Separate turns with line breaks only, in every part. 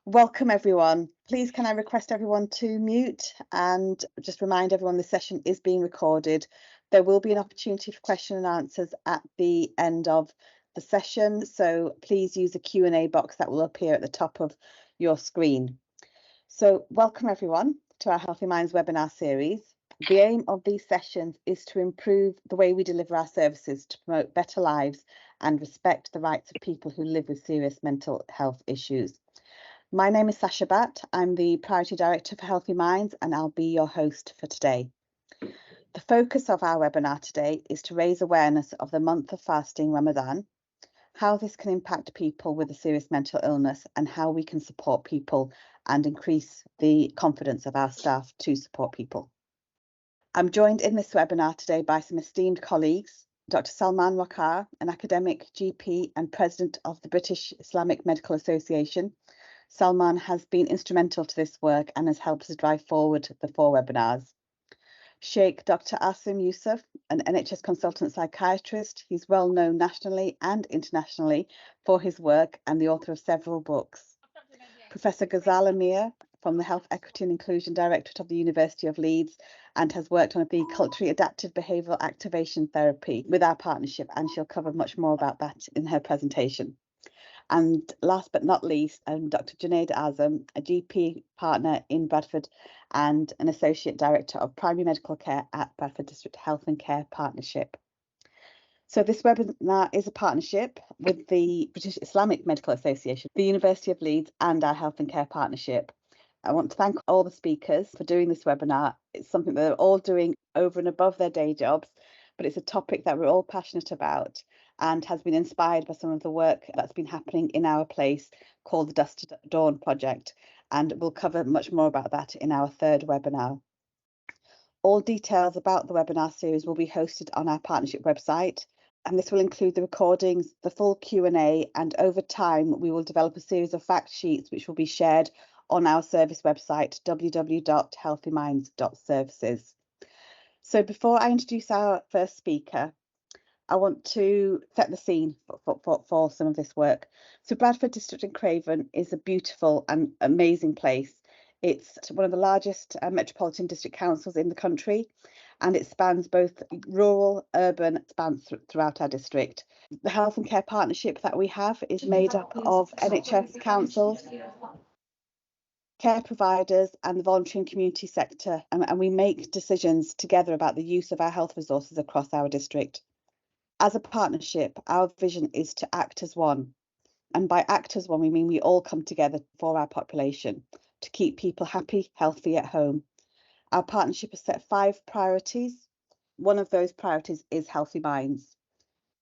Welcome everyone. Please can I request everyone to mute and just remind everyone the session is being recorded. There will be an opportunity for question and answers at the end of the session, so please use the Q&A box that will appear at the top of your screen. So welcome everyone to our Healthy Minds webinar series. The aim of these sessions is to improve the way we deliver our services to promote better lives and respect the rights of people who live with serious mental health issues. My name is Sasha Batt. I'm the Priority Director for Healthy Minds and I'll be your host for today. The focus of our webinar today is to raise awareness of the month of fasting Ramadan, how this can impact people with a serious mental illness and how we can support people and increase the confidence of our staff to support people. I'm joined in this webinar today by some esteemed colleagues, Dr. Salman Wakar, an academic GP and President of the British Islamic Medical Association. Salman has been instrumental to this work and has helped us drive forward the 4 webinars. Sheikh Dr. Asim Yusuf, an NHS consultant psychiatrist. He's well known nationally and internationally for his work and the author of several books. Professor Ghazal Amir from the Health Equity and Inclusion Directorate of the University of Leeds and has worked on the culturally adapted behavioural activation therapy with our partnership, and she'll cover much more about that in her presentation. And last but not least, Dr. Junaid Azam, a GP partner in Bradford and an Associate Director of Primary Medical Care at Bradford District Health and Care Partnership. So this webinar is a partnership with the British Islamic Medical Association, the University of Leeds and our Health and Care Partnership. I want to thank all the speakers for doing this webinar. It's something that they're all doing over and above their day jobs, but it's a topic that we're all passionate about and has been inspired by some of the work that's been happening in our place called the Dusk to Dawn project. And we'll cover much more about that in our 3rd webinar. All details about the webinar series will be hosted on our partnership website, and this will include the recordings, the full Q&A, and over time we will develop a series of fact sheets which will be shared on our service website, www.healthyminds.services. So before I introduce our first speaker, I want to set the scene for some of this work. So Bradford District in Craven is a beautiful and amazing place. It's one of the largest metropolitan district councils in the country, and it spans both rural, urban, spans throughout our district. The health and care partnership that we have is made up of NHS councils, care providers and the voluntary and community sector, and we make decisions together about the use of our health resources across our district. As a partnership, our vision is to act as one. And by act as one, we mean we all come together for our population to keep people happy, healthy at home. Our partnership has set 5 priorities. One of those priorities is Healthy Minds.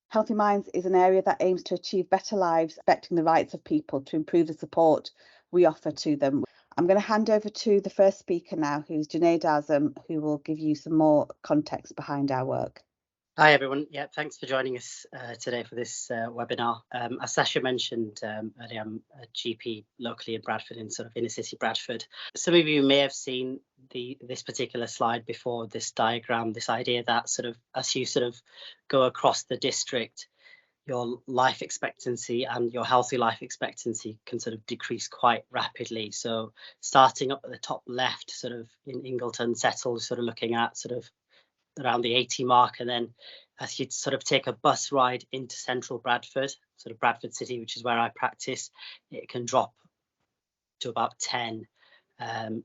Healthy Minds is an area that aims to achieve better lives, respecting the rights of people to improve the support we offer to them. I'm going to hand over to the first speaker now, who's Junaid Azam, who will give you some more context behind our work.
Hi everyone. Yeah, thanks for joining us today for this webinar. As Sasha mentioned earlier, I'm a GP locally in Bradford, in sort of inner city Bradford. Some of you may have seen this particular slide before, this diagram, this idea that sort of as you sort of go across the district, your life expectancy and your healthy life expectancy can sort of decrease quite rapidly. So starting up at the top left, sort of in Ingleton, Settle, sort of looking at sort of around the 80 mark, and then as you sort of take a bus ride into central Bradford, sort of Bradford City, which is where I practice, it can drop to about 10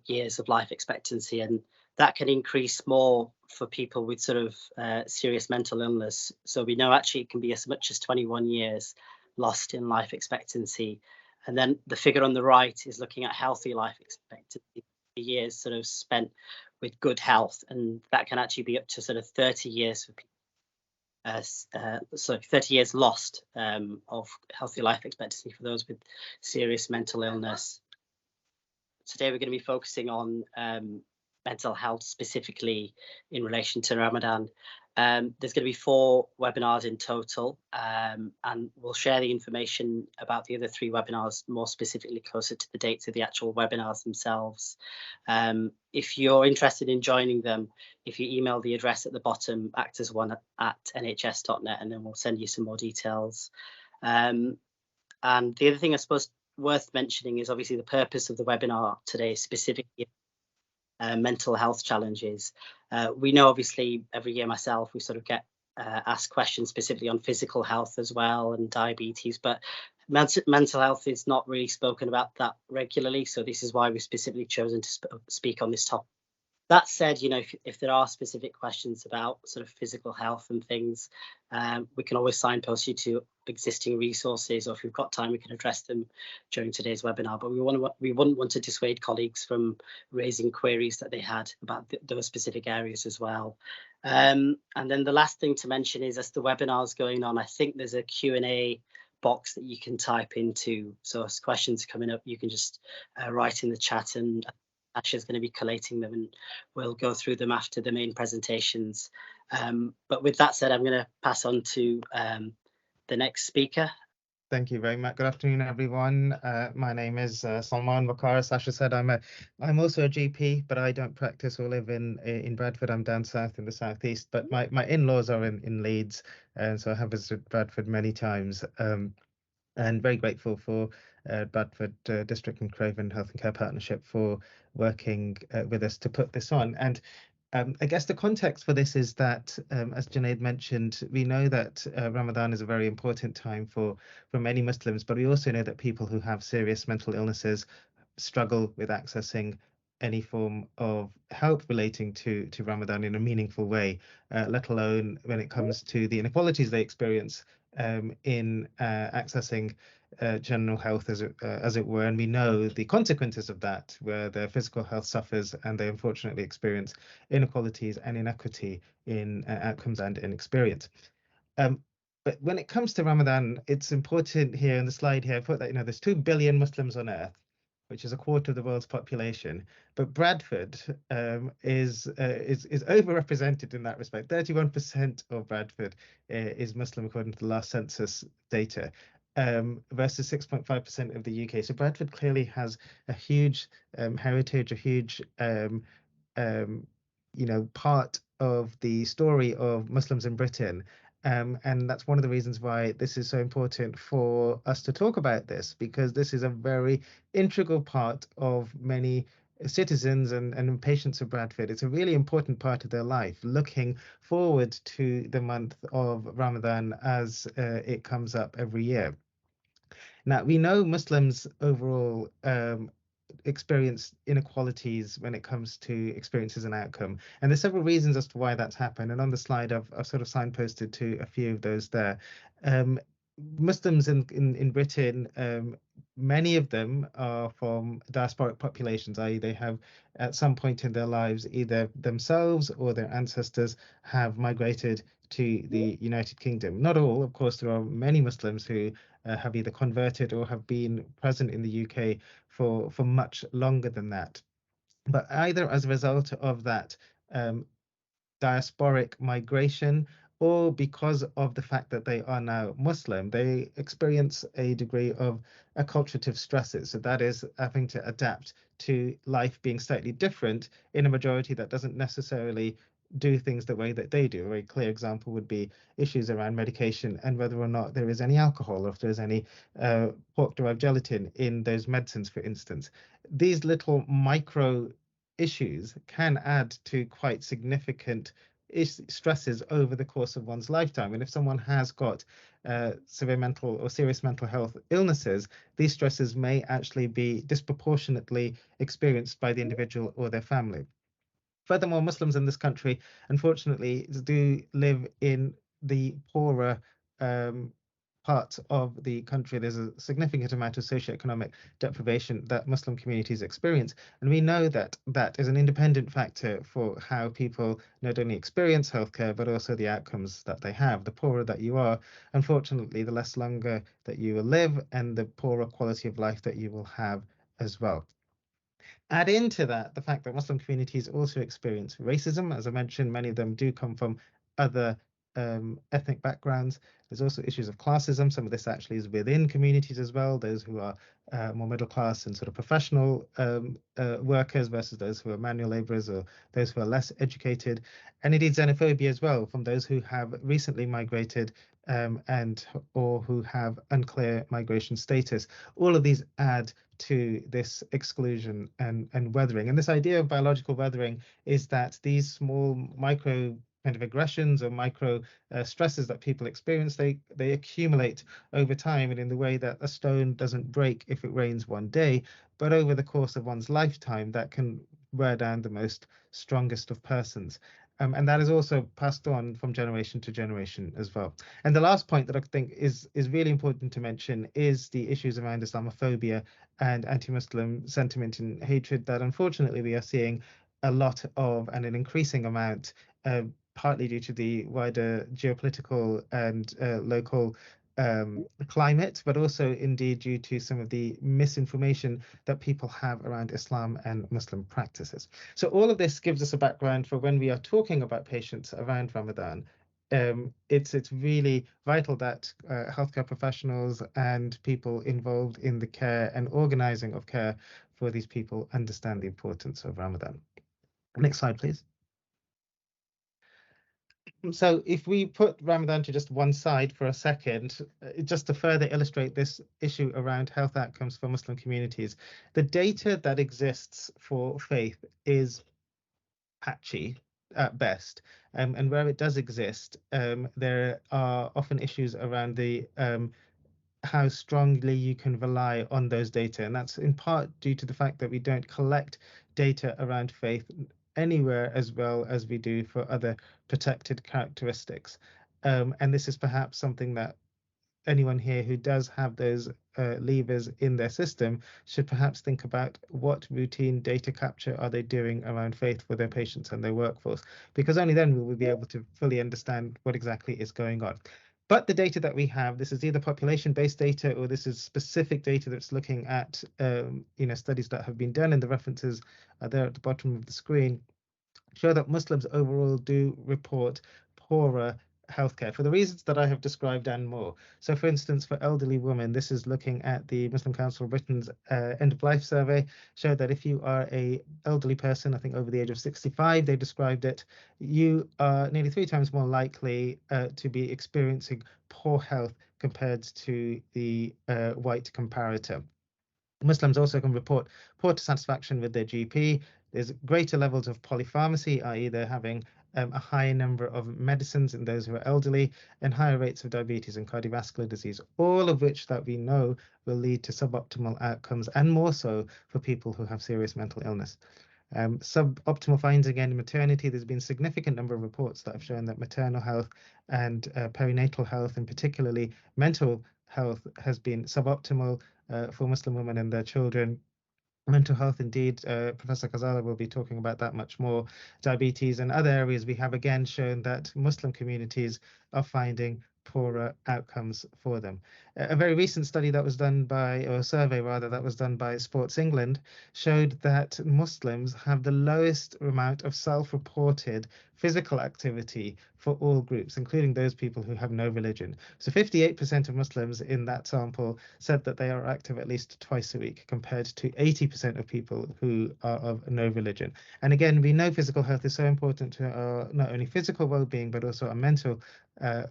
years of life expectancy, and that can increase more for people with sort of serious mental illness. So we know actually it can be as much as 21 years lost in life expectancy. And then the figure on the right is looking at healthy life expectancy, years sort of spent with good health, and that can actually be up to sort of 30 years for people. 30 years lost of healthy life expectancy for those with serious mental illness. Today we're going to be focusing on mental health, specifically in relation to Ramadan. There's going to be 4 webinars in total, and we'll share the information about the other 3 webinars more specifically closer to the dates of the actual webinars themselves. If you're interested in joining them, if you email the address at the bottom, actors1@nhs.net, and then we'll send you some more details. And the other thing I suppose worth mentioning is obviously the purpose of the webinar today is specifically mental health challenges. We know obviously every year myself, we sort of get asked questions specifically on physical health as well and diabetes, but mental health is not really spoken about that regularly. So this is why we've specifically chosen to speak on this topic. That said, if there are specific questions about sort of physical health and things, we can always signpost you to existing resources, or if we've got time, we can address them during today's webinar. But we wouldn't want to dissuade colleagues from raising queries that they had about those specific areas as well. And then the last thing to mention is, as the webinar is going on, I think there's a Q&A box that you can type into. So as questions are coming up, you can just write in the chat, and Asha's going to be collating them, and we'll go through them after the main presentations. But with that said, I'm going to pass on to the next speaker.
Thank you very much. Good afternoon, everyone. My name is Salman Wakar. As Sasha said, I'm also a GP, but I don't practice or live in Bradford. I'm down south in the southeast, but my in-laws are in Leeds, and so I have visited Bradford many times. And very grateful for Bradford District and Craven Health and Care Partnership for working with us to put this on. And I guess the context for this is that, as Junaid mentioned, we know that Ramadan is a very important time for many Muslims, but we also know that people who have serious mental illnesses struggle with accessing any form of help relating to Ramadan in a meaningful way, let alone when it comes to the inequalities they experience in accessing general health, as it were. And we know the consequences of that, where their physical health suffers and they unfortunately experience inequalities and inequity in outcomes and in experience. But when it comes to Ramadan, it's important here in the slide here, I put that, there's 2 billion Muslims on earth, which is a quarter of the world's population. But Bradford is overrepresented in that respect. 31% of Bradford is Muslim according to the last census data, versus 6.5% of the UK. So Bradford clearly has a huge heritage, a huge part of the story of Muslims in Britain. And that's one of the reasons why this is so important for us to talk about this, because this is a very integral part of many citizens and patients of Bradford. It's a really important part of their life, looking forward to the month of Ramadan as it comes up every year. Now, we know Muslims overall experience inequalities when it comes to experiences and outcome. And there's several reasons as to why that's happened. And on the slide, I've sort of signposted to a few of those there. Muslims in Britain, many of them are from diasporic populations, i.e. they have at some point in their lives either themselves or their ancestors have migrated to the United Kingdom. Not all, of course, there are many Muslims who have either converted or have been present in the UK for much longer than that. But either as a result of that diasporic migration, or because of the fact that they are now Muslim, they experience a degree of acculturative stresses. So that is having to adapt to life being slightly different in a majority that doesn't necessarily do things the way that they do. A very clear example would be issues around medication and whether or not there is any alcohol or if there's any pork-derived gelatin in those medicines, for instance. These little micro issues can add to quite significant stresses over the course of one's lifetime. And if someone has got severe mental or serious mental health illnesses, these stresses may actually be disproportionately experienced by the individual or their family. Furthermore, Muslims in this country, unfortunately, do live in the poorer parts of the country. There's a significant amount of socioeconomic deprivation that Muslim communities experience. And we know that that is an independent factor for how people not only experience healthcare, but also the outcomes that they have. The poorer that you are, unfortunately, the less longer that you will live and the poorer quality of life that you will have as well. Add into that the fact that Muslim communities also experience racism. As I mentioned, many of them do come from other ethnic backgrounds. There's also issues of classism. Some of this actually is within communities as well, those who are more middle class and sort of professional workers versus those who are manual laborers or those who are less educated. And indeed xenophobia as well from those who have recently migrated and or who have unclear migration status. All of these add to this exclusion and weathering. And this idea of biological weathering is that these small micro kind of aggressions or micro stresses that people experience, they accumulate over time, and in the way that a stone doesn't break if it rains one day, but over the course of one's lifetime, that can wear down the most strongest of persons. And that is also passed on from generation to generation as well. And the last point that I think is really important to mention is the issues around Islamophobia and anti-Muslim sentiment and hatred that unfortunately we are seeing a lot of and an increasing amount, partly due to the wider geopolitical and local climate, but also indeed due to some of the misinformation that people have around Islam and Muslim practices. So all of this gives us a background for when we are talking about patients around Ramadan. It's really vital that healthcare professionals and people involved in the care and organizing of care for these people understand the importance of Ramadan. Next slide, please. So if we put Ramadan to just one side for a second, just to further illustrate this issue around health outcomes for Muslim communities, the data that exists for faith is patchy at best. And where it does exist, there are often issues around the how strongly you can rely on those data. And that's in part due to the fact that we don't collect data around faith anywhere as well as we do for other protected characteristics. And this is perhaps something that anyone here who does have those levers in their system should perhaps think about what routine data capture are they doing around faith for their patients and their workforce, because only then will we be able to fully understand what exactly is going on. But the data that we have, this is either population-based data or this is specific data that's looking at studies that have been done, and the references are there at the bottom of the screen, show that Muslims overall do report poorer healthcare for the reasons that I have described and more. So for instance, for elderly women, this is looking at the Muslim Council of Britain's end of life survey, showed that if you are a elderly person, I think over the age of 65, they described it, you are nearly 3 times more likely to be experiencing poor health compared to the white comparator. Muslims also can report poor satisfaction with their GP. There's greater levels of polypharmacy, i.e. they're having a higher number of medicines in those who are elderly, and higher rates of diabetes and cardiovascular disease, all of which that we know will lead to suboptimal outcomes, and more so for people who have serious mental illness. Suboptimal findings again in maternity. There's been a significant number of reports that have shown that maternal health and perinatal health, and particularly mental health, has been suboptimal for Muslim women and their children. Mental health, indeed, Professor Khazala will be talking about that much more. Diabetes and other areas, we have again shown that Muslim communities are finding poorer outcomes for them. A very recent study that was done by, or a survey rather, that was done by Sports England showed that Muslims have the lowest amount of self-reported physical activity for all groups, including those people who have no religion. So 58% of Muslims in that sample said that they are active at least twice a week, compared to 80% of people who are of no religion. And again, we know physical health is so important to our not only physical well-being, but also our mental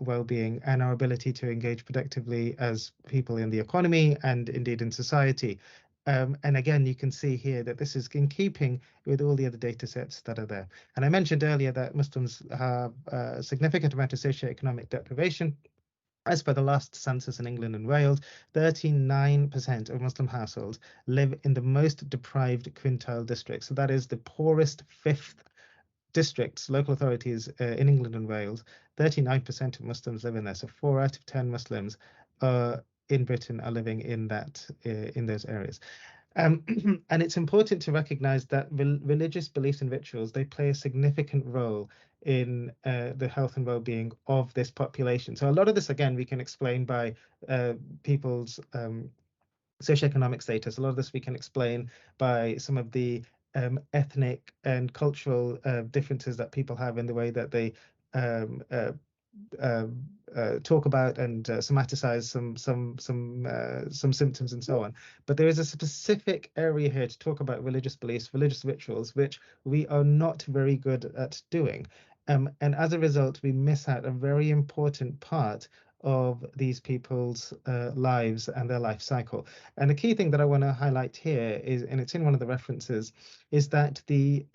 well-being and our ability to engage productively as people in the economy and indeed in society. And again, you can see here that this is in keeping with all the other data sets that are there. And I mentioned earlier that Muslims have a significant amount of socioeconomic deprivation. As per the last census in England and Wales, 39% of Muslim households live in the most deprived quintile district. So that is the poorest fifth districts, local authorities in England and Wales. 39% of Muslims live in there. So 4 out of 10 Muslims in Britain are living in that in those areas. And it's important to recognize that religious beliefs and rituals, they play a significant role in the health and well-being of this population. So a lot of this, again, we can explain by people's socioeconomic status. A lot of this we can explain by some of the ethnic and cultural differences that people have in the way that they talk about and somaticize some symptoms and so on. But there is a specific area here to talk about religious beliefs, religious rituals, which we are not very good at doing. And as a result, we miss out a very important part of these people's lives and their life cycle. And the key thing that I want to highlight here is, and it's in one of the references, is that the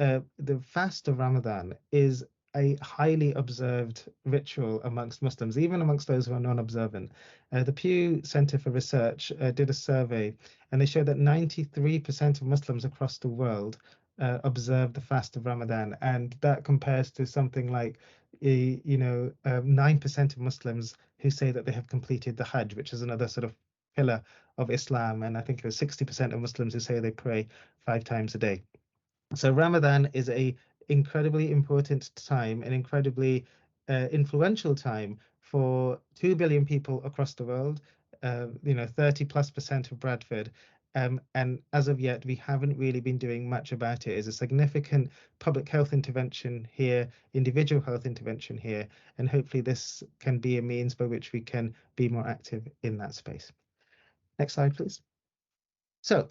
fast of Ramadan is a highly observed ritual amongst Muslims, even amongst those who are non-observant. The Pew Center for Research did a survey, and they showed that 93% of Muslims across the world observe the fast of Ramadan, and that compares to something like 9% of Muslims who say that they have completed the Hajj, which is another sort of pillar of Islam, and I think it was 60% of Muslims who say they pray 5 times a day. So Ramadan is a incredibly important time, an incredibly influential time for 2 billion people across the world, 30+% of Bradford. And as of yet, we haven't really been doing much about it. It's a significant public health intervention here, individual health intervention here, and hopefully this can be a means by which we can be more active in that space. Next slide, please. So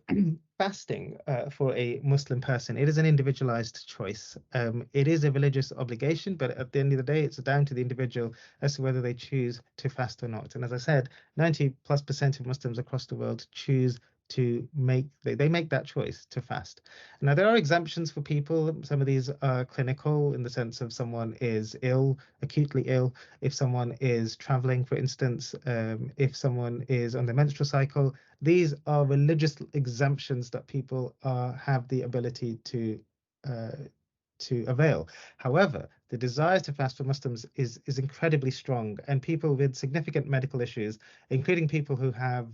fasting for a Muslim person, it is an individualized choice. It is a religious obligation, but at the end of the day, it's down to the individual as to whether they choose to fast or not. And as I said, 90+% of Muslims across the world choose to make that choice to fast. Now, there are exemptions for people. Some of these are clinical in the sense of someone is ill, acutely ill, if someone is traveling, for instance, if someone is on their menstrual cycle. These are religious exemptions that people have the ability to avail. However, the desire to fast for Muslims is incredibly strong, and people with significant medical issues, including people who have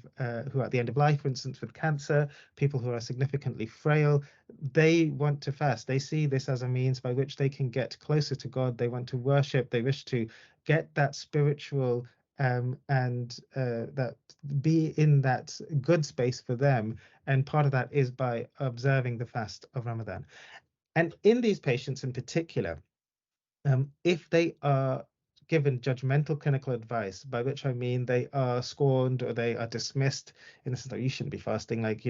who are at the end of life, for instance, with cancer, people who are significantly frail, they want to fast. They see this as a means by which they can get closer to God. They want to worship. They wish to get that spiritual and that be in that good space for them. And part of that is by observing the fast of Ramadan. And in these patients in particular, if they are given judgmental clinical advice, by which I mean they are scorned or they are dismissed in the sense that you shouldn't be fasting, like,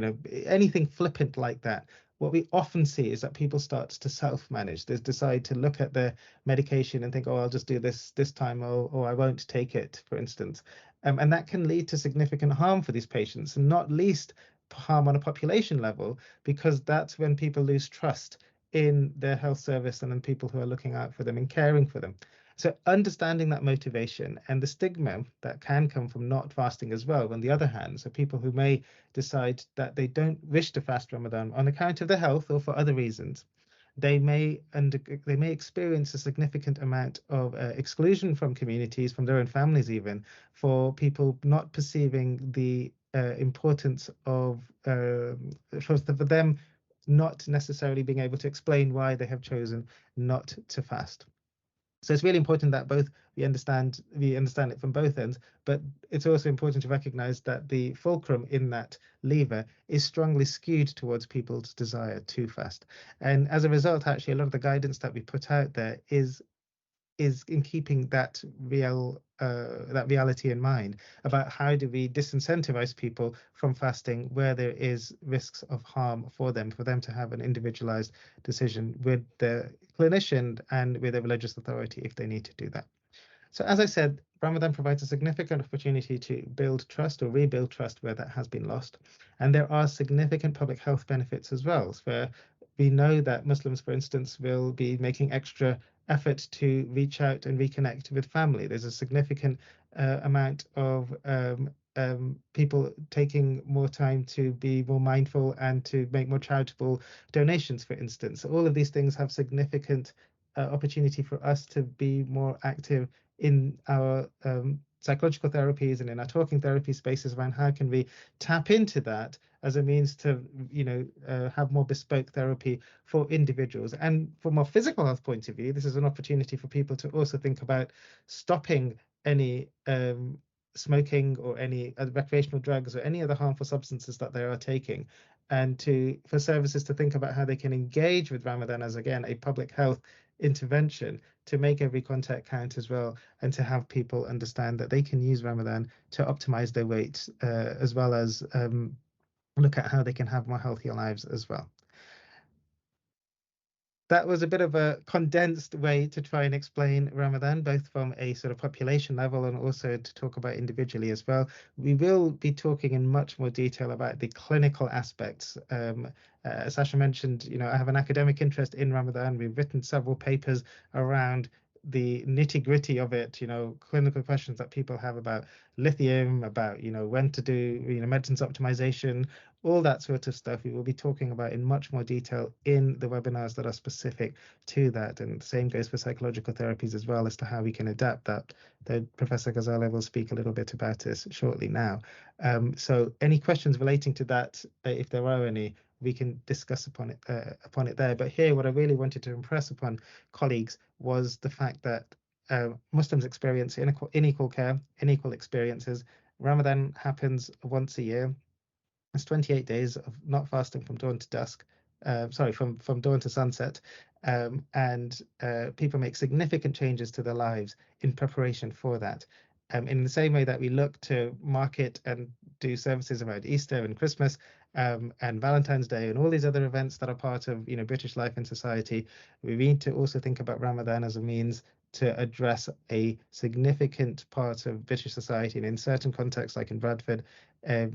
anything flippant like that, what we often see is that people start to self-manage. They decide to look at their medication and think, oh, I'll just do this time, or I won't take it, for instance. And that can lead to significant harm for these patients, and not least harm on a population level, because that's when people lose trust in their health service and in people who are looking out for them and caring for them. So understanding that motivation and the stigma that can come from not fasting as well, on the other hand, so people who may decide that they don't wish to fast Ramadan on account of their health or for other reasons, they may experience a significant amount of exclusion from communities, from their own families even, for people not perceiving the importance of for them not necessarily being able to explain why they have chosen not to fast. So it's really important that we understand it from both ends, but it's also important to recognize that the fulcrum in that lever is strongly skewed towards people's desire to fast. And as a result, actually, a lot of the guidance that we put out there is in keeping that reality in mind, about how do we disincentivize people from fasting where there is risks of harm for them to have an individualized decision with the clinician and with a religious authority if they need to do that. So as I said, Ramadan provides a significant opportunity to build trust or rebuild trust where that has been lost. And there are significant public health benefits as well, where we know that Muslims, for instance, will be making extra effort to reach out and reconnect with family. There's a significant amount of people taking more time to be more mindful and to make more charitable donations, for instance. All of these things have significant opportunity for us to be more active in our psychological therapies and in our talking therapy spaces around how can we tap into that as a means to have more bespoke therapy for individuals. And from a physical health point of view, this is an opportunity for people to also think about stopping any smoking or any recreational drugs or any other harmful substances that they are taking, and for services to think about how they can engage with Ramadan as, again, a public health intervention to make every contact count as well, and to have people understand that they can use Ramadan to optimize their weight, as well as look at how they can have more healthier lives as well. That was a bit of a condensed way to try and explain Ramadan, both from a sort of population level and also to talk about individually as well. We will be talking in much more detail about the clinical aspects. As Sasha mentioned, I have an academic interest in Ramadan. We've written several papers around the nitty-gritty of it, clinical questions that people have about lithium, about when to do medicines optimization, all that sort of stuff we will be talking about in much more detail in the webinars that are specific to that. And the same goes for psychological therapies as well, as to how we can adapt that. Professor Ghazaleh will speak a little bit about this shortly now. So any questions relating to that, if there are any, we can discuss upon it there. But here, what I really wanted to impress upon colleagues was the fact that Muslims experience unequal care, unequal experiences. Ramadan happens once a year. It's 28 days of not fasting from dawn to dusk. From dawn to sunset, and people make significant changes to their lives in preparation for that. In the same way that we look to market and do services around Easter and Christmas, and Valentine's Day and all these other events that are part of British life and society, we need to also think about Ramadan as a means to address a significant part of British society, and in certain contexts, like in Bradford, a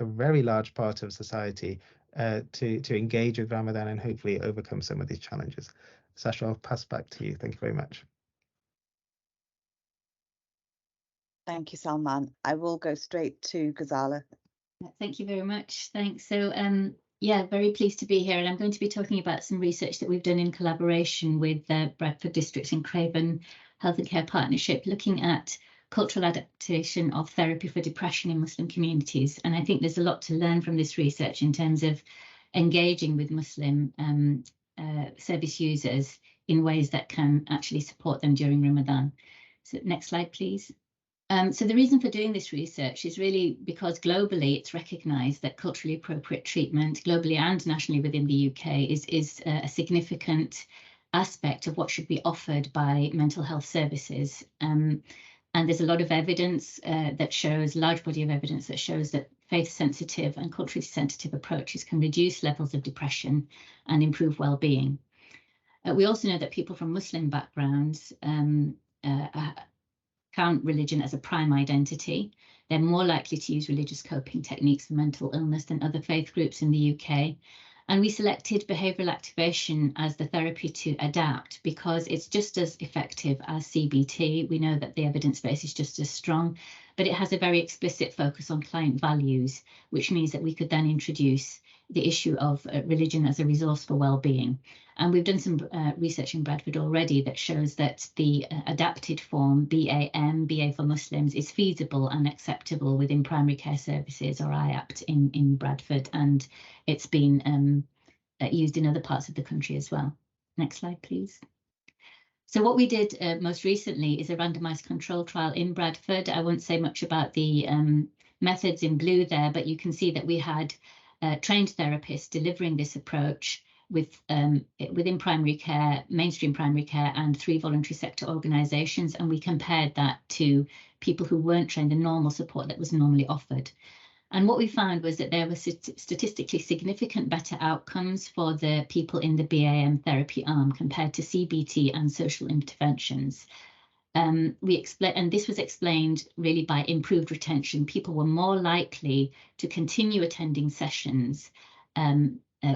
very large part of society, to engage with Ramadan and hopefully overcome some of these challenges. Sasha, I'll pass back to you. Thank you very much.
Thank you, Salman. I will go straight to Ghazaleh.
Thank you very much. Thanks. So yeah, very pleased to be here, and I'm going to be talking about some research that we've done in collaboration with Bradford District and Craven Health and Care Partnership, looking at cultural adaptation of therapy for depression in Muslim communities. And I think there's a lot to learn from this research in terms of engaging with Muslim service users in ways that can actually support them during Ramadan. So next slide, please. So the reason for doing this research is really because globally it's recognised that culturally appropriate treatment, globally and nationally within the UK, is a significant aspect of what should be offered by mental health services. And there's a lot of evidence that shows, large body of evidence that shows that faith-sensitive and culturally sensitive approaches can reduce levels of depression and improve well-being. We also know that people from Muslim backgrounds count religion as a prime identity. They're more likely to use religious coping techniques for mental illness than other faith groups in the UK. And we selected behavioural activation as the therapy to adapt because it's just as effective as CBT. We know that the evidence base is just as strong, but it has a very explicit focus on client values, which means that we could then introduce the issue of religion as a resource for well-being. And we've done some research in Bradford already that shows that the adapted form, BAM, BA for Muslims, is feasible and acceptable within primary care services, or IAPT, in Bradford, and it's been used in other parts of the country as well. Next slide, please. So what we did most recently is a randomised control trial in Bradford. I won't say much about the methods in blue there, but you can see that we had trained therapists delivering this approach within primary care, mainstream primary care, and 3 voluntary sector organisations, and we compared that to people who weren't trained, the normal support that was normally offered. And what we found was that there were statistically significant better outcomes for the people in the BAM therapy arm compared to CBT and social interventions. And this was explained really by improved retention. People were more likely to continue attending sessions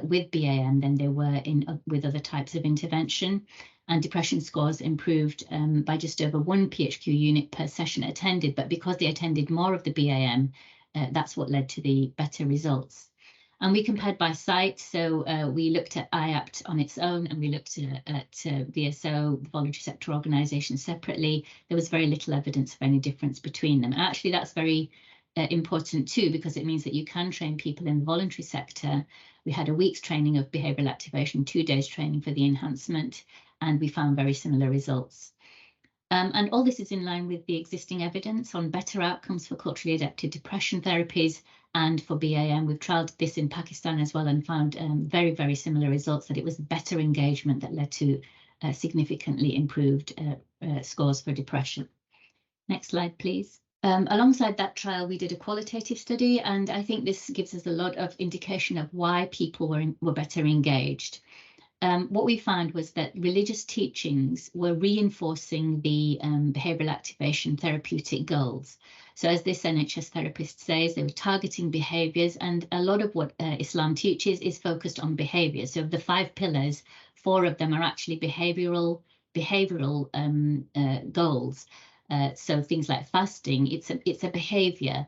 with BAM than they were with other types of intervention. And depression scores improved by just over 1 PHQ unit per session attended. But because they attended more of the BAM, that's what led to the better results. And we compared by site. So we looked at IAPT on its own, and we looked at VSO, the voluntary sector organisations, separately. There was very little evidence of any difference between them. Actually, that's very important too, because it means that you can train people in the voluntary sector. We had a week's training of behavioural activation, 2 days training for the enhancement, and we found very similar results. And all this is in line with the existing evidence on better outcomes for culturally adapted depression therapies. And for BAM, we've trialled this in Pakistan as well and found very, very similar results, that it was better engagement that led to significantly improved scores for depression. Next slide, please. Alongside that trial, we did a qualitative study, and I think this gives us a lot of indication of why people were better engaged. What we found was that religious teachings were reinforcing the behavioural activation therapeutic goals. So as this NHS therapist says, they were targeting behaviours, and a lot of what Islam teaches is focused on behaviour. So of the 5 pillars, 4 of them are actually behavioural goals. So things like fasting, it's a behaviour.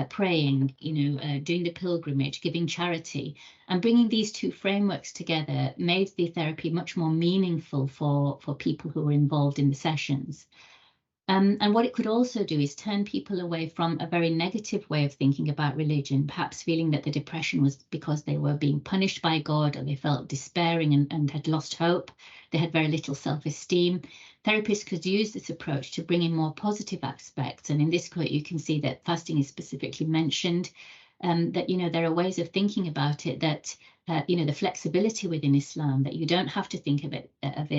Praying, doing the pilgrimage, giving charity, and bringing these 2 frameworks together made the therapy much more meaningful for people who were involved in the sessions. And what it could also do is turn people away from a very negative way of thinking about religion, perhaps feeling that the depression was because they were being punished by God, or they felt despairing and had lost hope. They had very little self-esteem. Therapists could use this approach to bring in more positive aspects. And in this quote, you can see that fasting is specifically mentioned, that, there are ways of thinking about it that, the flexibility within Islam, that you don't have to think of it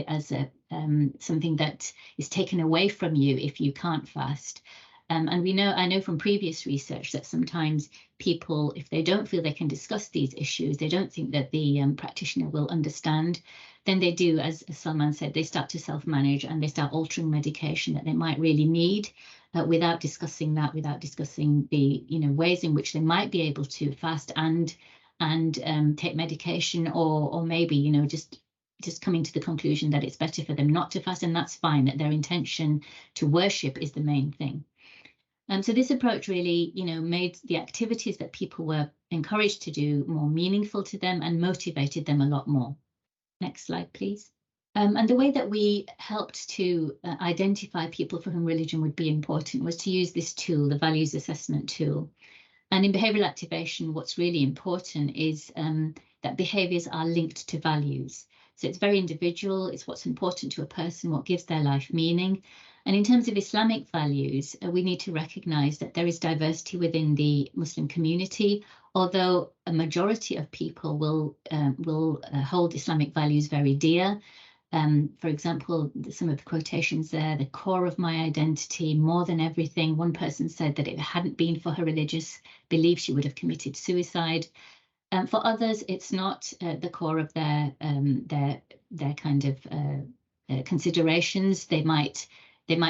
as something that is taken away from you if you can't fast. And I know from previous research that sometimes people, if they don't feel they can discuss these issues, they don't think that the practitioner will understand, then they do, as Salman said, they start to self-manage and they start altering medication that they might really need without discussing the ways in which they might be able to fast and take medication, or maybe just coming to the conclusion that it's better for them not to fast, and that's fine, that their intention to worship is the main thing. So this approach really, made the activities that people were encouraged to do more meaningful to them and motivated them a lot more. Next slide, please. And the way that we helped to identify people for whom religion would be important was to use this tool, the values assessment tool. And in behavioural activation, what's really important is that behaviours are linked to values. So it's very individual, it's what's important to a person, what gives their life meaning. And in terms of Islamic values, we need to recognise that there is diversity within the Muslim community, although a majority of people will hold Islamic values very dear. For example, some of the quotations there, the core of my identity, more than everything. One person said that if it hadn't been for her religious belief, she would have committed suicide. For others, it's not the core of their kind of considerations. They might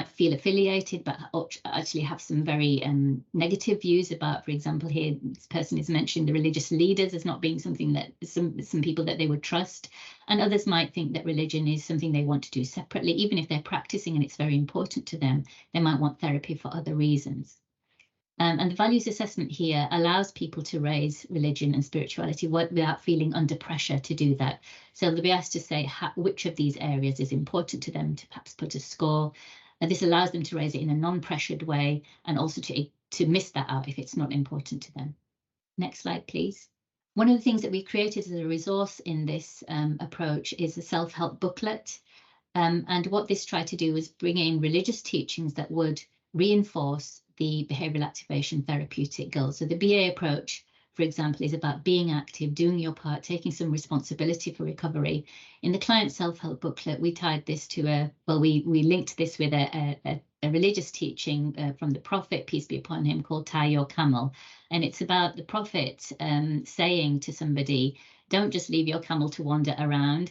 feel affiliated, but actually have some very negative views about, for example, here this person is mentioning the religious leaders as not being something that some people that they would trust. And others might think that religion is something they want to do separately, even if they're practicing and it's very important to them. They might want therapy for other reasons. And the values assessment here allows people to raise religion and spirituality without feeling under pressure to do that. So they'll be asked to say which of these areas is important to them, to perhaps put a score. And this allows them to raise it in a non-pressured way, and also to miss that out if it's not important to them. Next slide, please. One of the things that we created as a resource in this approach is a self-help booklet. And what this tried to do was bring in religious teachings that would reinforce the behavioural activation therapeutic goals. So the BA approach, for example, is about being active, doing your part, taking some responsibility for recovery. In the client self-help booklet, we tied this to we linked this with a religious teaching from the Prophet, peace be upon him, called Tie Your Camel. And it's about the Prophet saying to somebody, don't just leave your camel to wander around.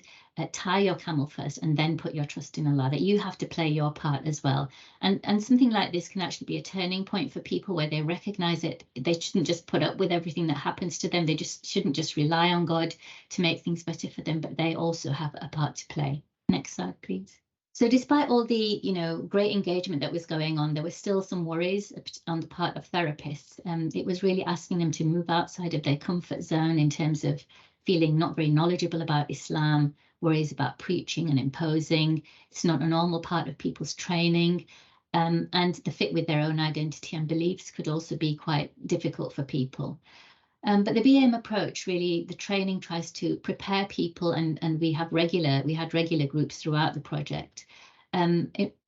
Tie your camel first and then put your trust in Allah, that you have to play your part as well. And something like this can actually be a turning point for people where they recognize it. They shouldn't just put up with everything that happens to them. They just shouldn't just rely on God to make things better for them, but they also have a part to play. Next slide, please. So despite all the great engagement that was going on, there were still some worries on the part of therapists. It was really asking them to move outside of their comfort zone in terms of feeling not very knowledgeable about Islam, worries about preaching and imposing. It's not a normal part of people's training. And the fit with their own identity and beliefs could also be quite difficult for people. But the BAM approach, really, the training tries to prepare people, and we had regular groups throughout the project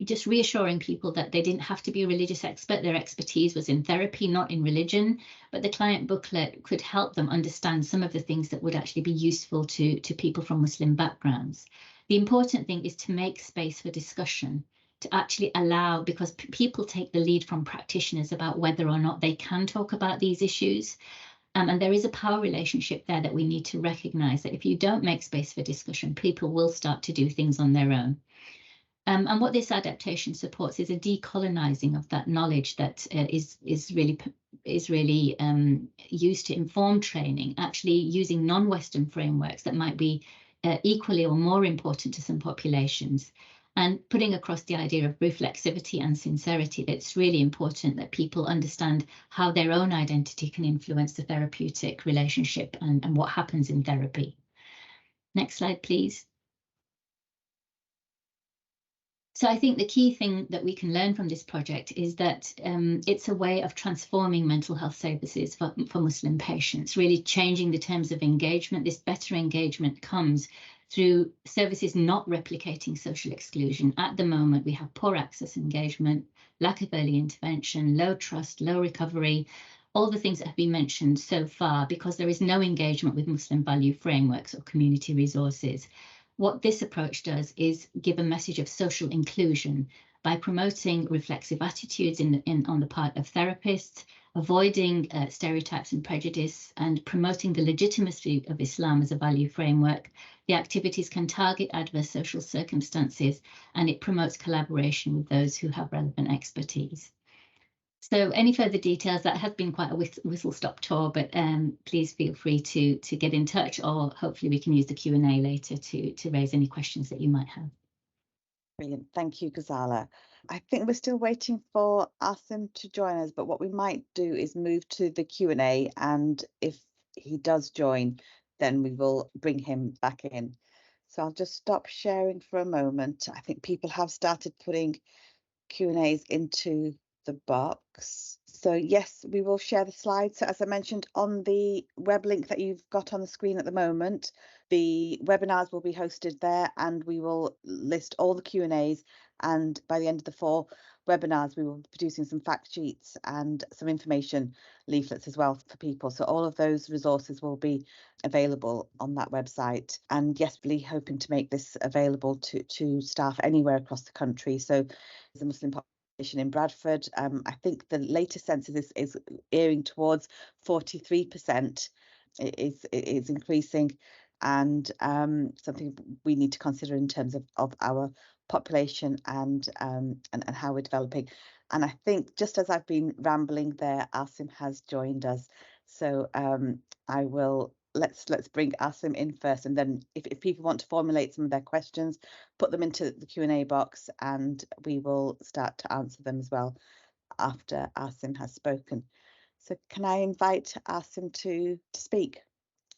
just reassuring people that they didn't have to be a religious expert. Their expertise was in therapy, not in religion, but the client booklet could help them understand some of the things that would actually be useful to people from Muslim backgrounds. The important thing is to make space for discussion, to actually allow, because people take the lead from practitioners about whether or not they can talk about these issues. And there is a power relationship there that we need to recognize, that if you don't make space for discussion, people will start to do things on their own. And what this adaptation supports is a decolonizing of that knowledge that is really used to inform training, actually using non-Western frameworks that might be equally or more important to some populations, and putting across the idea of reflexivity and sincerity. That's really important, that people understand how their own identity can influence the therapeutic relationship and what happens in therapy. Next slide, please. So I think the key thing that we can learn from this project is that it's a way of transforming mental health services for Muslim patients, really changing the terms of engagement. This better engagement comes through services not replicating social exclusion. At the moment, we have poor access engagement, lack of early intervention, low trust, low recovery, all the things that have been mentioned so far, because there is no engagement with Muslim value frameworks or community resources. What this approach does is give a message of social inclusion by promoting reflexive attitudes on the part of therapists, avoiding stereotypes and prejudice, and promoting the legitimacy of Islam as a value framework. The activities can target adverse social circumstances, and it promotes collaboration with those who have relevant expertise. So any further details, that has been quite a whistle-stop tour, but please feel free to get in touch, or hopefully we can use the Q&A later to raise any questions that you might have.
Brilliant. Thank you, Ghazala. I think we're still waiting for Asim to join us, but what we might do is move to the Q&A, and if he does join, then we will bring him back in. So I'll just stop sharing for a moment. I think people have started putting Q&As into the box. So yes, we will share the slides. So as I mentioned, on the web link that you've got on the screen at the moment, the webinars will be hosted there, and we will list all the Q&As, and by the end of the 4 webinars we will be producing some fact sheets and some information leaflets as well for people. So all of those resources will be available on that website, and yes, really hoping to make this available to staff anywhere across the country. So the Muslim population in Bradford, I think the latest census is earing towards 43%. It is increasing, and something we need to consider in terms of our population and how we're developing. And I think, just as I've been rambling there, Asim has joined us. So I will let's bring Asim in first, and then if people want to formulate some of their questions, put them into the Q&A box, and we will start to answer them as well after Asim has spoken. So can I invite Asim to speak?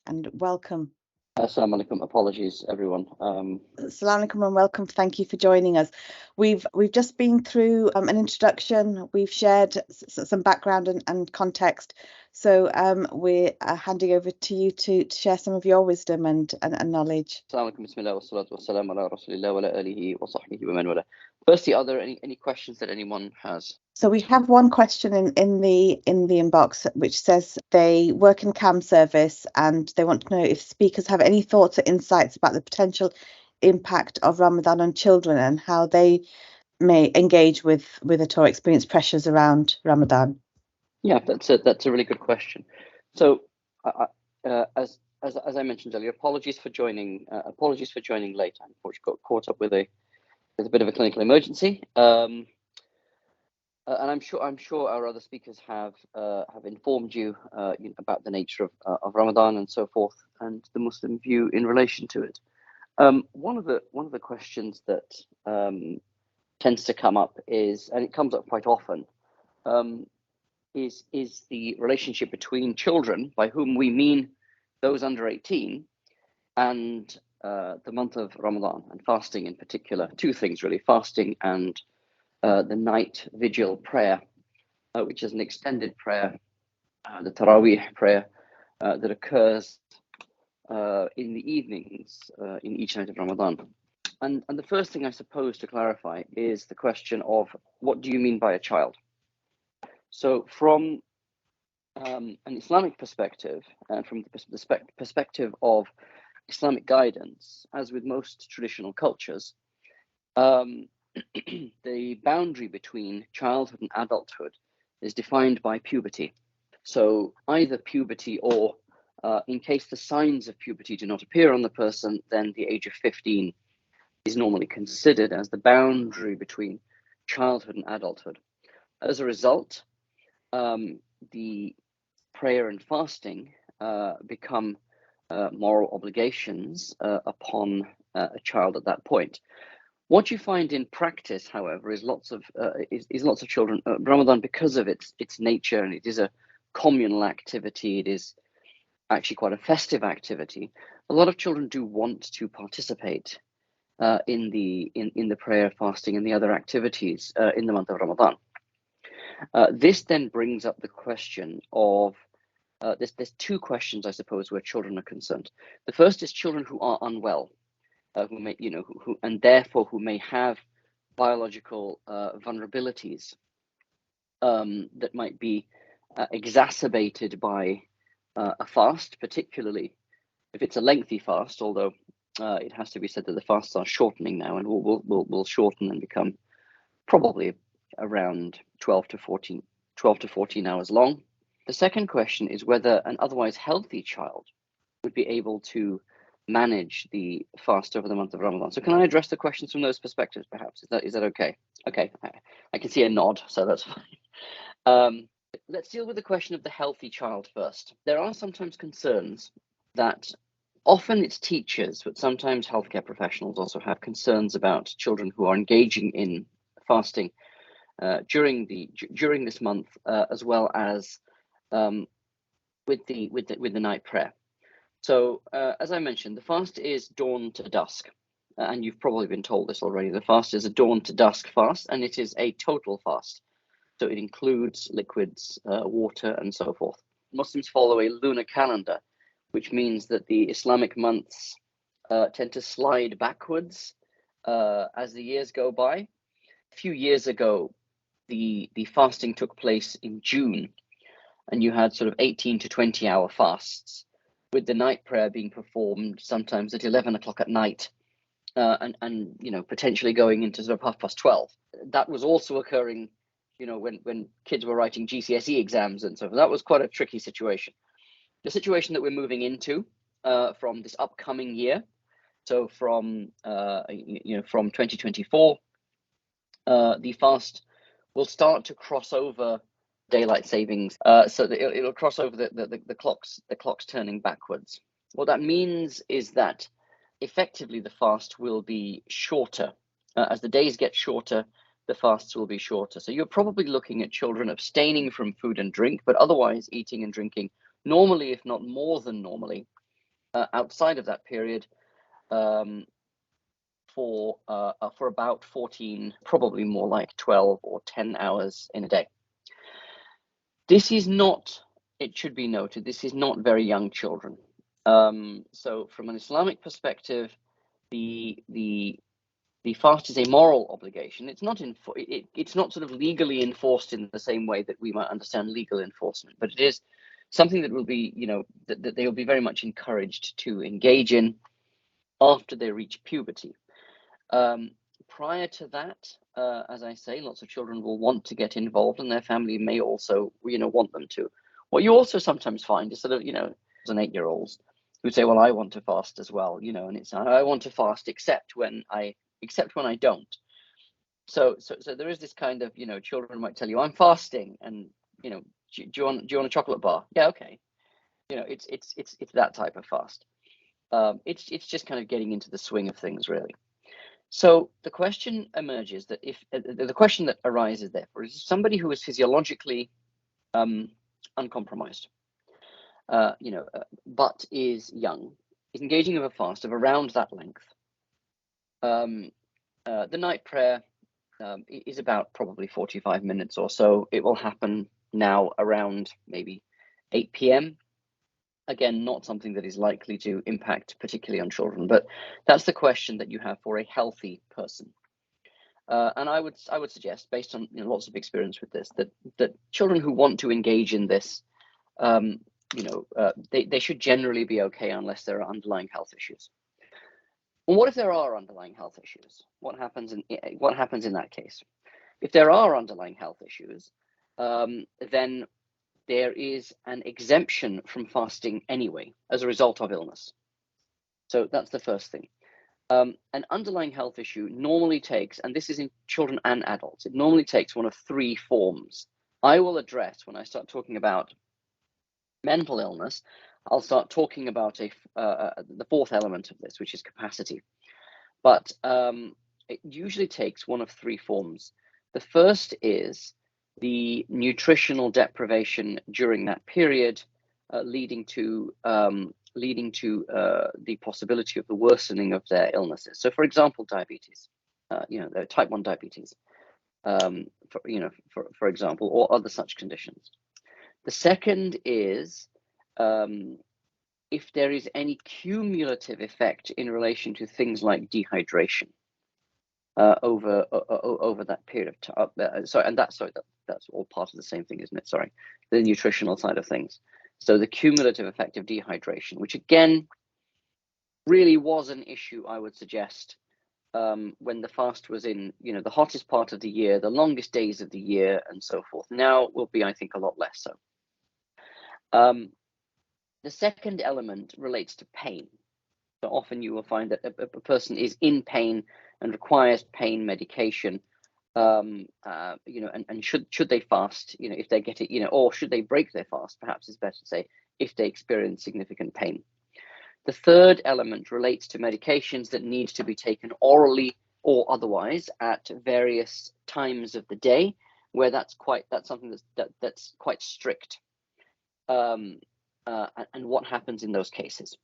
And welcome.
Assalamu alaikum. Apologies, everyone.
Assalamu alaikum and welcome. Thank you for joining us. We've just been through an introduction. We've shared some background and context. So we're handing over to you to share some of your wisdom and knowledge.
Assalamu alaikum. Bismillah wa salatu wa salam ala rasulillah wa ala alihi wa sahbihi wa man wala. Firstly, are there any questions that anyone has?
So we have one question in the inbox, which says they work in CAM service and they want to know if speakers have any thoughts or insights about the potential impact of Ramadan on children and how they may engage with it or experience pressures around Ramadan.
Yeah, that's a really good question. So, as I mentioned earlier, apologies for joining late. I unfortunately got caught up with a bit of a clinical emergency. And I'm sure our other speakers have informed you, about the nature of Ramadan and so forth, and the Muslim view in relation to it. One of the questions that tends to come up is, and it comes up quite often, is the relationship between children, by whom we mean those under 18, and the month of Ramadan and fasting in particular. 2 things really: fasting and the night vigil prayer, which is an extended prayer, the Taraweeh prayer, that occurs in the evenings in each night of Ramadan. And the first thing I suppose to clarify is the question of what do you mean by a child? So from an Islamic perspective, and from the perspective of Islamic guidance, as with most traditional cultures, the boundary between childhood and adulthood is defined by puberty. So either puberty or, in case the signs of puberty do not appear on the person, then the age of 15 is normally considered as the boundary between childhood and adulthood. As a result, the prayer and fasting become moral obligations upon a child at that point. What you find in practice, however, is lots of children. Ramadan, because of its nature, and it is a communal activity, it is actually quite a festive activity. A lot of children do want to participate in the prayer, fasting, and the other activities in the month of Ramadan. This then brings up the question of there's two questions, I suppose, where children are concerned. The first is children who are unwell, who may, and therefore who may have biological vulnerabilities that might be exacerbated by a fast, particularly if it's a lengthy fast, although it has to be said that the fasts are shortening now and will shorten and become probably around 12 to 14 hours long. The second question is whether an otherwise healthy child would be able to manage the fast over the month of Ramadan. So can I address the questions from those perspectives, perhaps? Is that okay? Okay, I can see a nod, so that's fine. Let's deal with the question of the healthy child first. There are sometimes concerns that often it's teachers, but sometimes healthcare professionals also have concerns about children who are engaging in fasting during this month, as well as with the night prayer. So as I mentioned, the fast is dawn to dusk, and you've probably been told this already. The fast is a dawn to dusk fast, and it is a total fast. So it includes liquids, water, and so forth. Muslims follow a lunar calendar, which means that the Islamic months tend to slide backwards as the years go by. A few years ago, the fasting took place in June, and you had sort of 18 to 20 hour fasts, with the night prayer being performed sometimes at 11 o'clock at night, and potentially going into sort of 12:30. That was also occurring, when kids were writing GCSE exams and so forth. That was quite a tricky situation. The situation that we're moving into from this upcoming year, so from 2024, the fast will start to cross over daylight savings, so that it'll cross over the clocks turning backwards. What that means is that effectively the fast will be shorter. As the days get shorter, the fasts will be shorter. So you're probably looking at children abstaining from food and drink, but otherwise eating and drinking normally, if not more than normally, outside of that period, for about 14, probably more like 12 or 10 hours in a day. This is not, it should be noted, this is not very young children. So from an Islamic perspective, the fast is a moral obligation. It's not it's not sort of legally enforced in the same way that we might understand legal enforcement, but it is something that will be, that they will be very much encouraged to engage in after they reach puberty. Prior to that, as I say, lots of children will want to get involved, and their family may also, want them to. What you also sometimes find is sort of, an 8-year-olds who say, well, I want to fast as well, and it's, I want to fast except when I don't. So there is this kind of, children might tell you, I'm fasting, and do you want a chocolate bar? Yeah, okay. It's that type of fast. It's just kind of getting into the swing of things, really. So the question emerges that if the question that arises therefore is somebody who is physiologically uncompromised, but is young, is engaging in a fast of around that length. The night prayer is about probably 45 minutes or so. It will happen now around maybe 8 p.m. Again, not something that is likely to impact particularly on children, but that's the question that you have for a healthy person. And I would suggest, based on lots of experience with this, that children who want to engage in this, they should generally be okay unless there are underlying health issues. And what if there are underlying health issues? What happens in that case? If there are underlying health issues, then there is an exemption from fasting anyway as a result of illness. So that's the first thing. An underlying health issue normally takes, and this is in children and adults, it normally takes one of three forms. I will address, when I start talking about mental illness, I'll start talking about the fourth element of this, which is capacity. But it usually takes one of three forms. The first is the nutritional deprivation during that period, leading to the possibility of the worsening of their illnesses. So, for example, diabetes, type 1 diabetes, for example, or other such conditions. The second is if there is any cumulative effect in relation to things like dehydration over that period of time. That's all part of the same thing, isn't it? Sorry, the nutritional side of things. So the cumulative effect of dehydration, which again really was an issue, I would suggest, when the fast was in the hottest part of the year, the longest days of the year, and so forth. Now will be, I think, a lot less so. The second element relates to pain. So often you will find that a person is in pain and requires pain medication, and should they fast, if they get it, or should they break their fast, perhaps it's better to say, if they experience significant pain. The third element relates to medications that need to be taken orally or otherwise at various times of the day, where that's something that's quite strict. And what happens in those cases?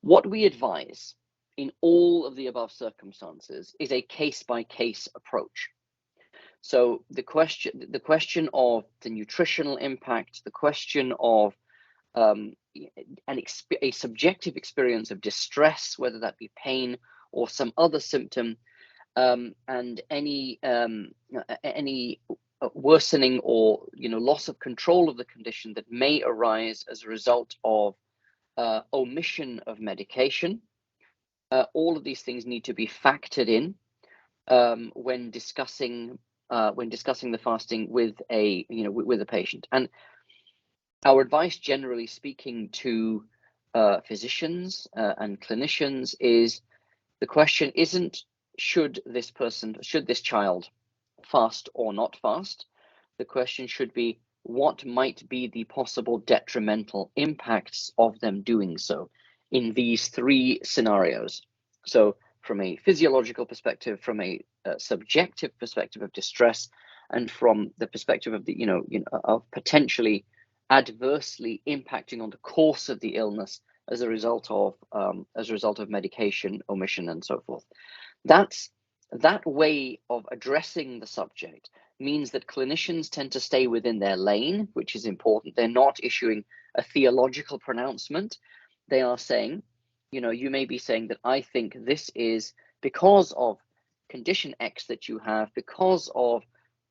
What we advise in all of the above circumstances is a case-by-case approach. So the question of the nutritional impact, the question of a subjective experience of distress, whether that be pain or some other symptom, and any worsening or loss of control of the condition that may arise as a result of omission of medication. All of these things need to be factored in when discussing the fasting with a patient. And our advice, generally speaking, to physicians and clinicians is, the question isn't should this child fast or not fast. The question should be, what might be the possible detrimental impacts of them doing so in these three scenarios? So from a physiological perspective, from a subjective perspective of distress, and from the perspective of of potentially adversely impacting on the course of the illness as a result of medication omission and so forth. That way of addressing the subject means that clinicians tend to stay within their lane, which is important. They're not issuing a theological pronouncement. They are saying, you may be saying that I think this is because of condition X that you have, because of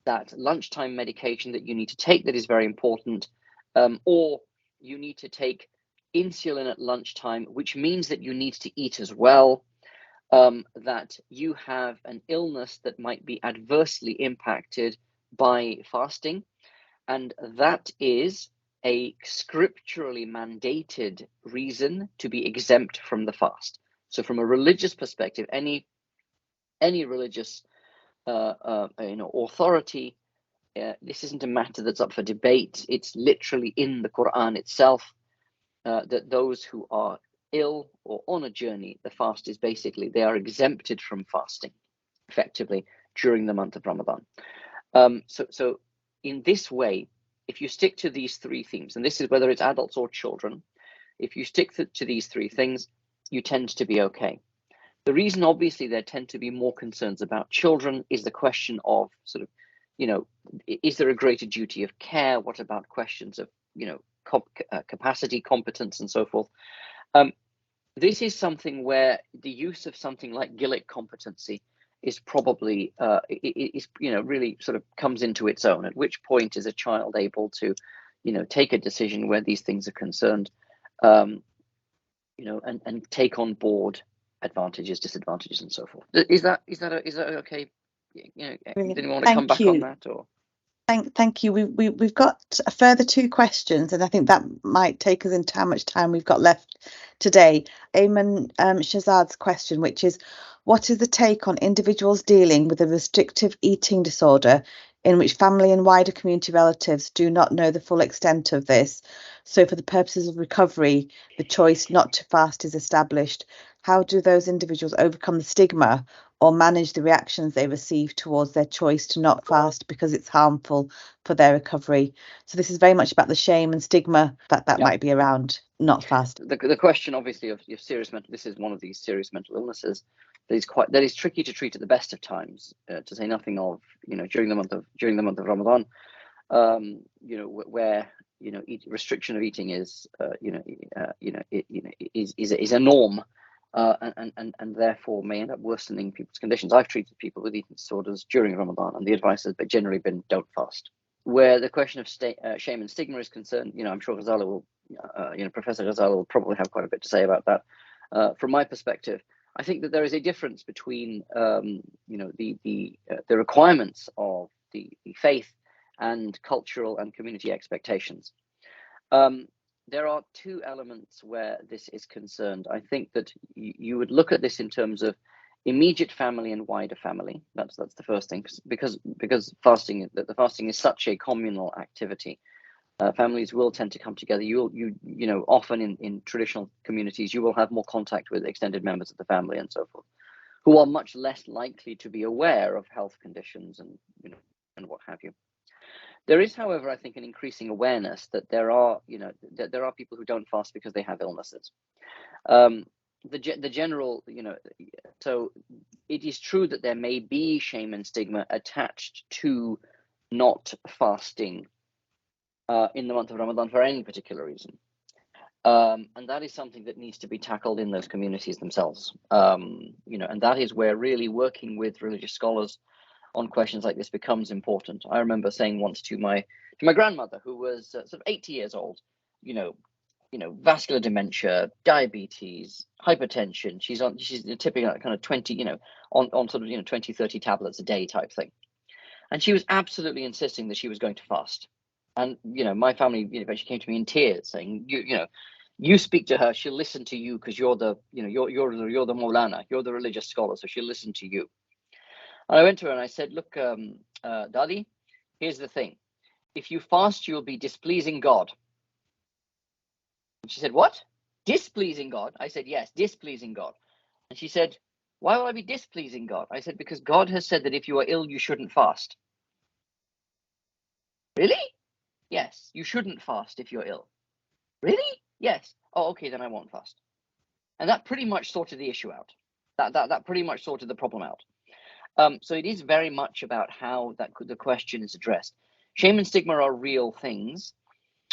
that lunchtime medication that you need to take that is very important, or you need to take insulin at lunchtime, which means that you need to eat as well. That you have an illness that might be adversely impacted by fasting, and that is a scripturally mandated reason to be exempt from the fast. So from a religious perspective, any religious authority, this isn't a matter that's up for debate. It's literally in the Quran itself that those who are ill or on a journey, the fast is basically, they are exempted from fasting effectively during the month of Ramadan. So in this way, if you stick to these three themes, and this is whether it's adults or children, if you stick to these three things, you tend to be okay. The reason, obviously, there tend to be more concerns about children is the question of is there a greater duty of care? What about questions of, capacity, competence, and so forth. This is something where the use of something like Gillick competency is probably really sort of comes into its own. At which point is a child able to, take a decision where these things are concerned, and take on board advantages, disadvantages, and so forth. Is that okay? Did anyone want to come back on that, or?
Thank you. We've got a further 2 questions, and I think that might take us into how much time we've got left today. Ayman Shahzad's question, which is, what is the take on individuals dealing with a restrictive eating disorder in which family and wider community relatives do not know the full extent of this? So for the purposes of recovery, the choice not to fast is established. How do those individuals overcome the stigma or manage the reactions they receive towards their choice to not fast because it's harmful for their recovery? So this is very much about the shame and stigma that might be around not fast.
The question, obviously, of your serious mental, this is one of these serious mental illnesses that is tricky to treat at the best of times, to say nothing of during the month of Ramadan, where restriction of eating is is a norm. And therefore may end up worsening people's conditions. I've treated people with eating disorders during Ramadan, and the advice has generally been don't fast. Where the question of shame and stigma is concerned, I'm sure Ghazala will, Professor Ghazala will probably have quite a bit to say about that. From my perspective, I think that there is a difference between, the requirements of the faith and cultural and community expectations. There are 2 elements where this is concerned. I think that you would look at this in terms of immediate family and wider family. That's the first thing, because fasting, the fasting is such a communal activity. Families will tend to come together. Often in traditional communities, you will have more contact with extended members of the family and so forth, who are much less likely to be aware of health conditions and what have you. There is, however, I think, an increasing awareness that there are people who don't fast because they have illnesses. The general, so it is true that there may be shame and stigma attached to not fasting in the month of Ramadan for any particular reason. And that is something that needs to be tackled in those communities themselves. And that is where really working with religious scholars on questions like this becomes important. I remember saying once to my grandmother, who was sort of 80 years old, vascular dementia, diabetes, hypertension. She's tipping at kind of 20, on sort of 20, 30 tablets a day type thing. And she was absolutely insisting that she was going to fast. And my family eventually came to me in tears, saying, you speak to her, she'll listen to you because you're the Maulana, you're the religious scholar, so she'll listen to you. And I went to her and I said, look, Dadi, here's the thing. If you fast, you'll be displeasing God. And she said, what? Displeasing God? I said, yes, displeasing God. And she said, why will I be displeasing God? I said, because God has said that if you are ill, you shouldn't fast. Really? Yes, you shouldn't fast if you're ill. Really? Yes. Oh, okay, then I won't fast. And that pretty much sorted the issue out. That pretty much sorted the problem out. So it is very much about how the question is addressed. Shame and stigma are real things,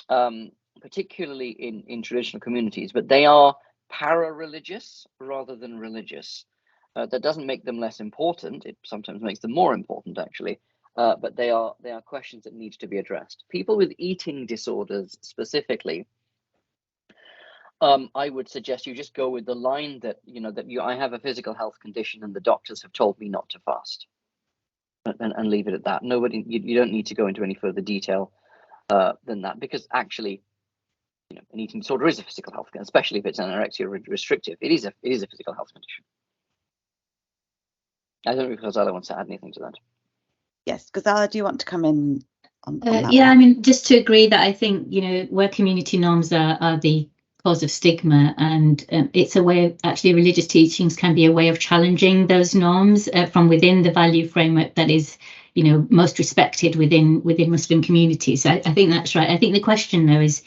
particularly in traditional communities, but they are para-religious rather than religious. That doesn't make them less important. It sometimes makes them more important, actually. But they are questions that need to be addressed. People with eating disorders specifically, I would suggest you just go with the line that I have a physical health condition and the doctors have told me not to fast, and leave it at that. You don't need to go into any further detail than that, because actually, an eating disorder is a physical health condition, especially if it's anorexia restrictive. It is a physical health condition. I don't know if Ghazala wants to add anything to that.
Yes, Ghazala, do you want to come in on that?
Yeah, I mean, just to agree that I think, where community norms are the cause of stigma, and it's a way of, actually, religious teachings can be a way of challenging those norms from within the value framework that is, most respected within Muslim communities. So I think that's right. I think the question, though, is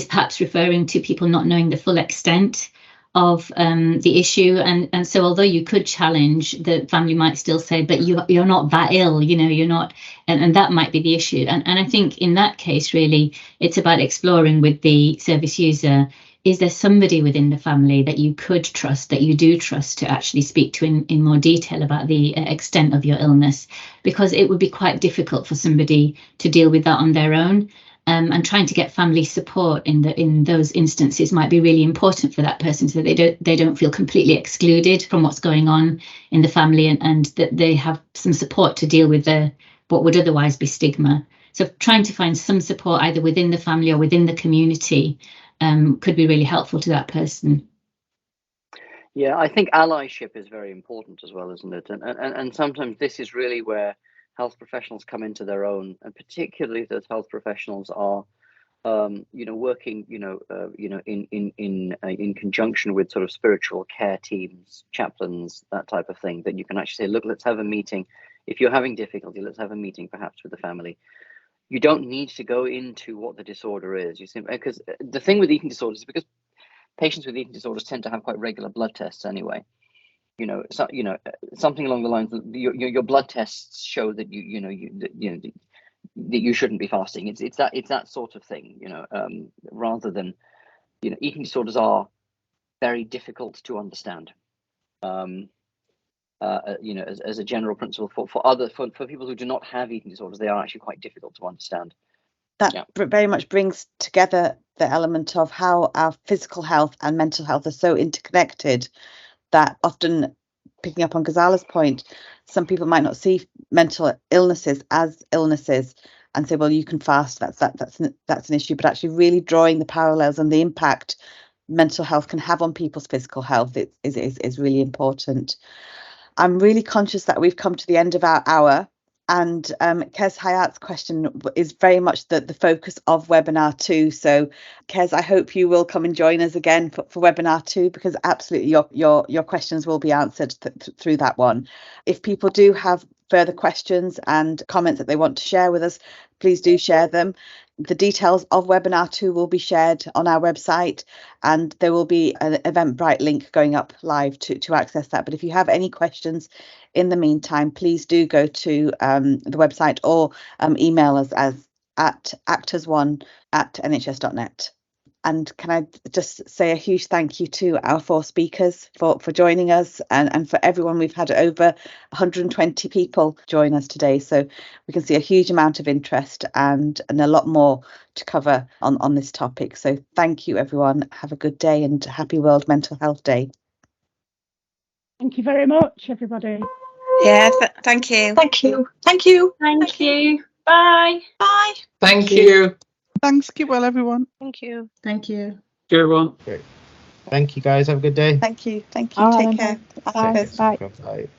perhaps referring to people not knowing the full extent of the issue, and so although you could challenge, the family might still say, but you're not that ill, you're not, and that might be the issue. And I think in that case, really, it's about exploring with the service user, is there somebody within the family that you could trust, that you do trust, to actually speak to in more detail about the extent of your illness? Because it would be quite difficult for somebody to deal with that on their own. And trying to get family support in those instances might be really important for that person, so they don't feel completely excluded from what's going on in the family, and that they have some support to deal with what would otherwise be stigma. So trying to find some support either within the family or within the community could be really helpful to that person.
Yeah, I think allyship is very important as well, isn't it? And sometimes this is really where health professionals come into their own, and particularly if those health professionals are, working, in conjunction with sort of spiritual care teams, chaplains, that type of thing. That you can actually say, look, let's have a meeting. If you're having difficulty, let's have a meeting, perhaps with the family. You don't need to go into what the disorder is. You see, because the thing with eating disorders is because patients with eating disorders tend to have quite regular blood tests anyway. Something along the lines of your blood tests show that that you shouldn't be fasting. It's that sort of thing, rather than, eating disorders are very difficult to understand. As a general principle, for people who do not have eating disorders, they are actually quite difficult to understand.
That very much brings together the element of how our physical health and mental health are so interconnected, that often, picking up on Ghazala's point, some people might not see mental illnesses as illnesses and say, well, you can fast, that's an issue, but actually really drawing the parallels and the impact mental health can have on people's physical health is really important. I'm really conscious that we've come to the end of our hour, and Kez Hayat's question is very much the focus of webinar 2. So Kez, I hope you will come and join us again for webinar 2, because absolutely your questions will be answered through that one. If people do have further questions and comments that they want to share with us, please do share them. The details of webinar 2 will be shared on our website, and there will be an Eventbrite link going up live to access that. But if you have any questions in the meantime, please do go to the website or email us at actors1@nhs.net. And can I just say a huge thank you to our 4 speakers for joining us, and for everyone. We've had over 120 people join us today, so we can see a huge amount of interest and a lot more to cover on this topic. So thank you, everyone. Have a good day, and happy World Mental Health Day.
Thank you very much, everybody.
Yeah, thank you.
Thank you. Thank you.
Thank you. Bye.
Bye.
Thank you.
Thanks. Keep well, everyone.
Thank you.
Thank you.
Thank you, everyone.
Great. Thank you, guys. Have a good day.
Thank you.
All
Take
right,
care.
bye. Bye.
Bye.